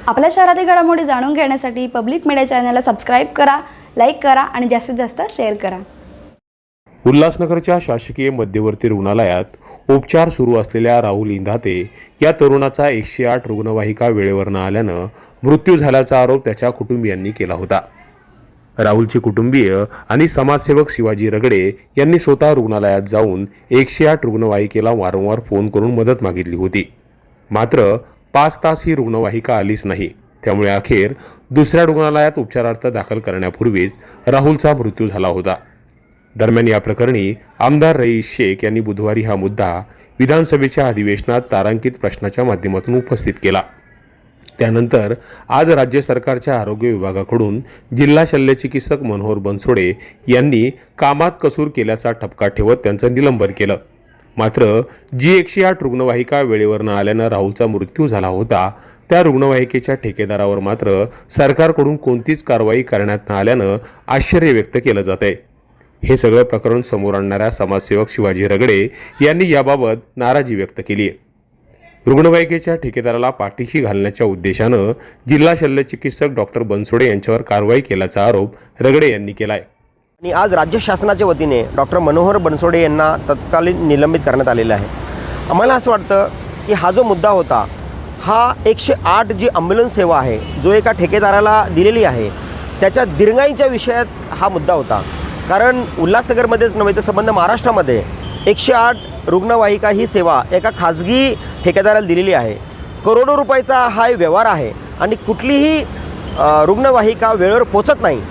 आपल्या शहरातील घडामोडी जाणून घेण्यासाठी पब्लिक मीडिया चॅनलला सबस्क्राईब करा, लाईक करा आणि जास्तीत जास्त शेअर करा। उल्हासनगरच्या शासकीय मध्यवर्ती रुग्णालयात उपचार सुरू असलेल्या राहुल इंधाते या तरुणाचा 108 रुग्णवाहिका वेळेवर न आल्यानं मृत्यू झाल्याचा आरोप त्याच्या कुटुंबियांनी केला होता। राहुलचे कुटुंबीय आणि समाजसेवक शिवाजी रगडे यांनी स्वतः रुग्णालयात जाऊन 108 रुग्णवाहिकेला वारंवार फोन करून मदत मागितली होती। मात्र 5 तास ही रुग्णवाहिका आलीच नाही। त्यामुळे अखेर दुसऱ्या रुग्णालयात उपचारार्थ दाखल करण्यापूर्वीच राहुलचा मृत्यू झाला होता। दरम्यान या प्रकरणी आमदार रईस शेख यांनी बुधवारी हा मुद्दा विधानसभेच्या अधिवेशनात तारांकित प्रश्नाच्या माध्यमातून उपस्थित केला। त्यानंतर आज राज्य सरकारच्या आरोग्य विभागाकडून जिल्हा शल्यचिकित्सक मनोहर बनसोडे यांनी कामात कसूर केल्याचा ठपका ठेवत त्यांचं निलंबन केलं। मात्र जी 108 रुग्णवाहिका वेळेवर न आल्यानं राहुलचा मृत्यू झाला होता, त्या रुग्णवाहिकेच्या ठेकेदारावर मात्र सरकारकडून कोणतीच कारवाई करण्यात न आल्यानं आश्चर्य व्यक्त केलं जात आहे। हे सगळं प्रकरण समोर आणणाऱ्या समाजसेवक शिवाजी रगडे यांनी याबाबत नाराजी व्यक्त केली आहे। रुग्णवाहिकेच्या ठेकेदाराला पाठीशी घालण्याच्या उद्देशानं जिल्हा शल्यचिकित्सक डॉक्टर बनसोडे यांच्यावर कारवाई केल्याचा आरोप रगडे यांनी केला आहे। आणि आज राज्य शासनाच्या वतीने डॉक्टर मनोहर बनसोडे यांना तत्कालीन निलंबित करण्यात आलेलं आहे। आम्हाला असं वाटतं की हा जो मुद्दा होता, हा 108 जी ॲम्ब्युलन्स सेवा आहे जो एका ठेकेदाराला दिलेली आहे, त्याच्या दिरंगाईच्या विषयात हा मुद्दा होता। कारण उल्हासनगरमध्येच नव्हे तर संबंध महाराष्ट्रामध्ये 108 रुग्णवाहिका ही सेवा एका खाजगी ठेकेदाराला दिलेली आहे। करोडो रुपयाचा हा व्यवहार आहे आणि कुठलीही रुग्णवाहिका वेळेवर पोचत नाही।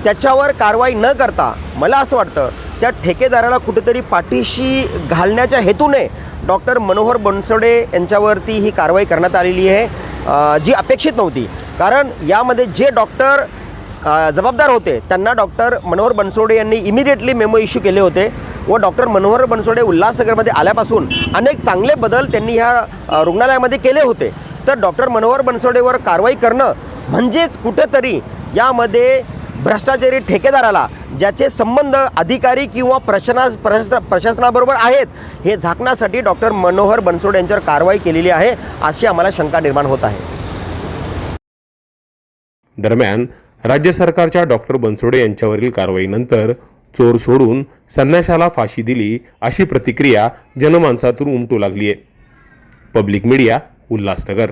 त्याच्यावर कारवाई न करता मला असं वाटतं त्या ठेकेदाराला कुठेतरी पाठीशी घालण्याच्या हेतूने डॉक्टर मनोहर बनसोडे यांच्यावरती ही कारवाई करण्यात आलेली आहे, जी अपेक्षित नव्हती। कारण यामध्ये जे डॉक्टर जबाबदार होते त्यांना डॉक्टर मनोहर बनसोडे यांनी इमिडिएटली मेमो इश्यू केले होते व डॉक्टर मनोहर बनसोडे उल्हासनगरमध्ये आल्यापासून अनेक चांगले बदल त्यांनी ह्या रुग्णालयामध्ये केले होते। तर डॉक्टर मनोहर बनसोडेवर कारवाई करणं म्हणजेच कुठेतरी यामध्ये भ्रष्टाचारी ठेकेदाराला ज्याचे संबंध अधिकारी किंवा प्रशासनाबरोबर आहेत हे झाकण्यासाठी डॉक्टर मनोहर बनसोडे यांच्यावर कारवाई केलेली आहे, अशी आम्हाला शंका निर्माण होत आहे। दरम्यान राज्य सरकारच्या डॉक्टर बनसोडे यांच्यावरील कारवाईनंतर चोर सोडून संन्याशाला फाशी दिली अशी प्रतिक्रिया जनमानसातून उमटू लागली आहे। Public media, Ulhasnagar.